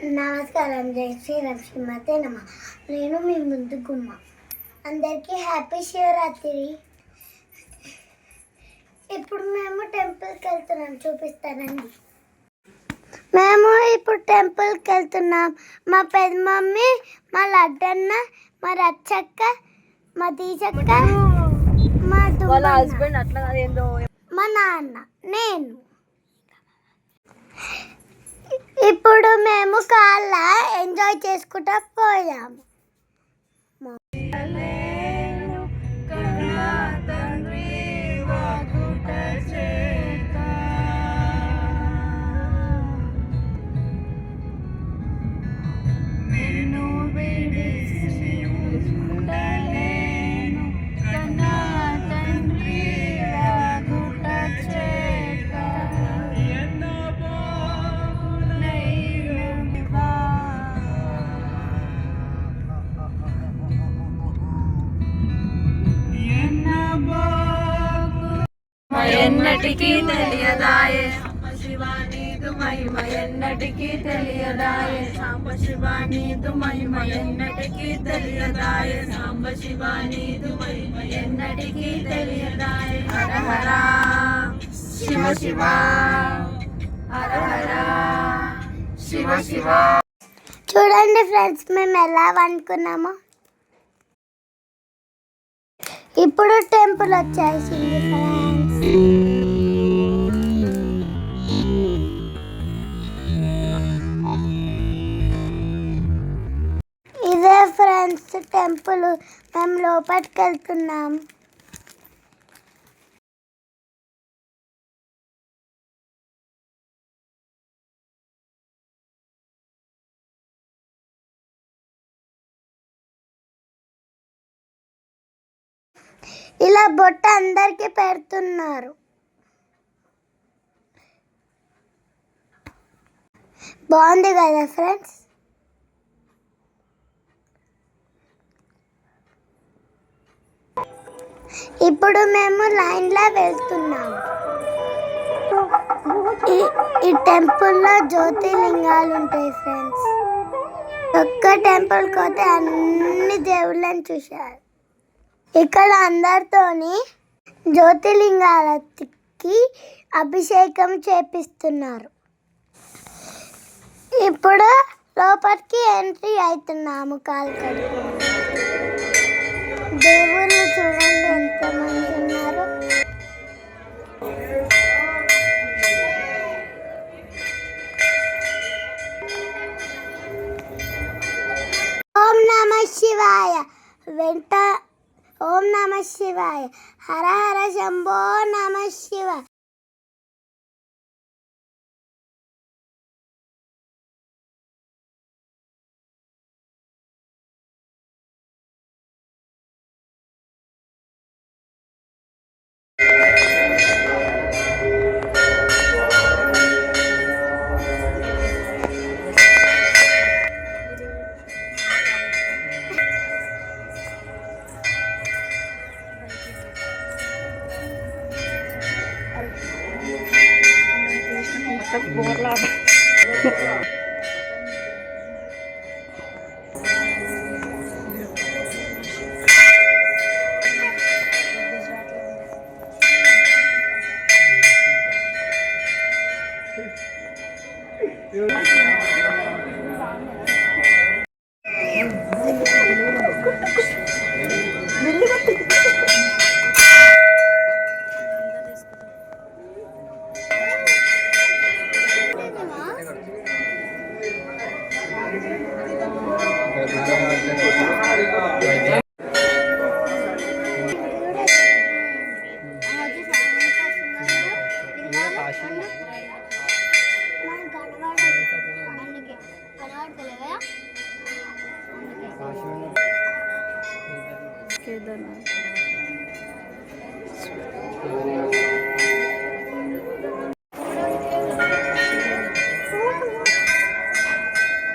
నమస్కారం, జై శ్రీరామ్, శ్రీమతే నమ. నేను మీ ముందు గుమ్మ. అందరికీ హ్యాపీ శివరాత్రి. ఇప్పుడు మేము టెంపుల్కి వెళ్తున్నాం, చూపిస్తానండి. మేము ఇప్పుడు టెంపుల్కి వెళ్తున్నాం. మా పెద్ద మమ్మీ, మా లడ్డన్న, మా రచ్చక్క, మా తీచక్క, మా హస్బెండ్, అట్లా మా నాన్న, నేను. ఇప్పుడు మేము కాళ్ళ ఎంజాయ్ చేసుకుంటా పోయాము. ఎన్నటికీ తెలియదాయే శివానీదు మహిమ, ఎన్నటికీ తెలియదాయే సాంబ శివానీదు మహిమ, ఎన్నటికీ తెలియదాయే సాంబ శివానీదు మహిమ, ఎన్నటికీ తెలియదాయే. హర హర శివ శివ, హర హర శివ శివ. చూడండి ఫ్రెండ్స్, మేము ఎలా అనుకున్నామో. ఇప్పుడు టెంపుల్ వచ్చేసింది ఫ్రెండ్స్. ఇదే ఫ్రెండ్స్ టెంపుల్. మేము లోపలికి వెళ్తున్నాం. ఇలా బొట్ట అందరికి పెడుతున్నారు. బాగుంది కదా ఫ్రెండ్స్. ఇప్పుడు మేము లైన్లో వెళ్తున్నాము. ఈ టెంపుల్లో జ్యోతిర్లింగాలు ఉంటాయి ఫ్రెండ్స్. ఒక్క టెంపుల్కి పోతే అన్ని దేవుళ్ళని చూశారు. ఇక్కడ అందరితోని జ్యోతిర్లింగాలకి అభిషేకం చేపిస్తున్నారు. ఇప్పుడు లోపలికి ఎంట్రీ అవుతున్నాము. కాలు కడుక్కొని దేవుళ్ళు చూడండి ఎంతమంది ఉన్నారు. ఓం నమ శివాయ. ఓం నమ శివాయ. హర హర శంభో నమ శివాయ. బోర్లా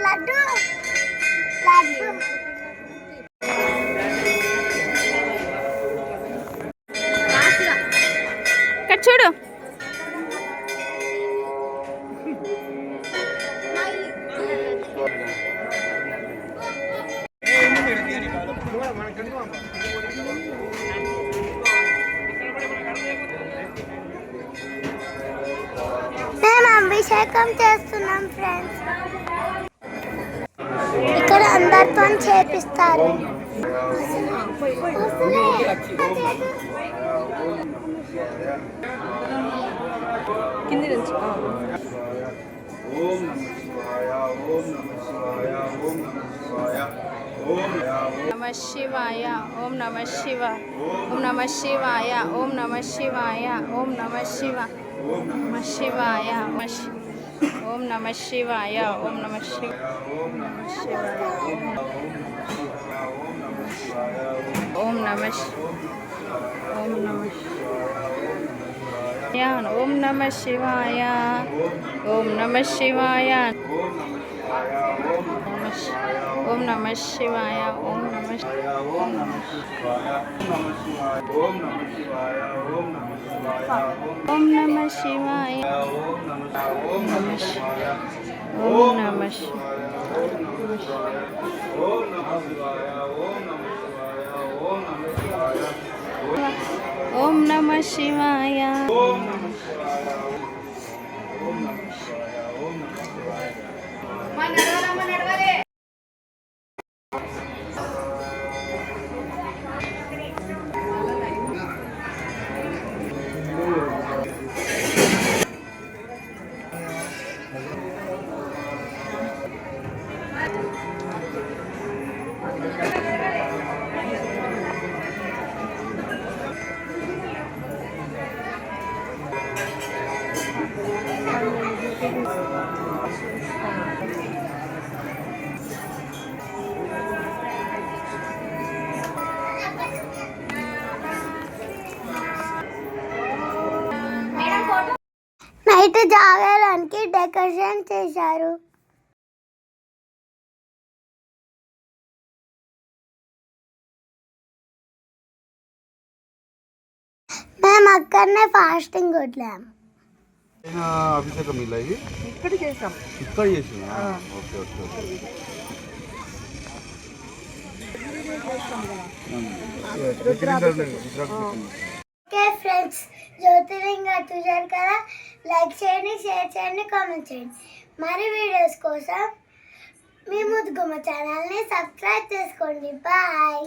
లడ్డు లడ్డు చూడు. అభిషేకం చేస్తున్నాం ఫ్రెండ్స్. ఇక్కడ అందరితో చేపిస్తారు. కింది నుంచి ఓం నమః శివాయ ఓం నమః శివాయ ఓం నమః శివాయ ఓం నమః శివాయ ఓం నమః శివాయ ఓం నమః శివాయ ఓం నమః శివాయ ఓం నమః శివాయ ఓం నమః శివాయ ఓం నమః శివాయ ఓం నమః శివాయ ఓం నమః ఓం నమః ఓం నమః శివాయ ఓం నమః శివాయ ఓం నమః శివాయ ఓం నమః ఓం నమః శివాయ ఓం నమః శివాయ ఓం నమః శివాయ ఓం నమః శివాయ ఓం నమః శివాయ ఓం నమః శివాయ ఓం నమః శివాయ ఓం నమః శివాయ ఓం నమః శివాయ ఓం నమః శివాయ ఓం నమః శివాయ ఓం నమః శివాయ నైట్ జాగరానికి డెకరేషన్ చేశారు. మేము అక్కడనే ఫాస్టింగ్ కొట్టాము. అభిషేకం ఇలా ఇది ఇక్కడ చేసాం. ఇక్కడ చేసిందా? Okay okay okay. Okay friends, జ్యోతిర్లింగ చూశారు కదా. లైక్ చేయండి, షేర్ చేయండి, కామెంట్ చేయండి. మరి వీడియోస్ కోసం మీ ముద్దుగుమ్మ ఛానల్ని సబ్స్క్రైబ్ చేసుకోండి. బాయ్.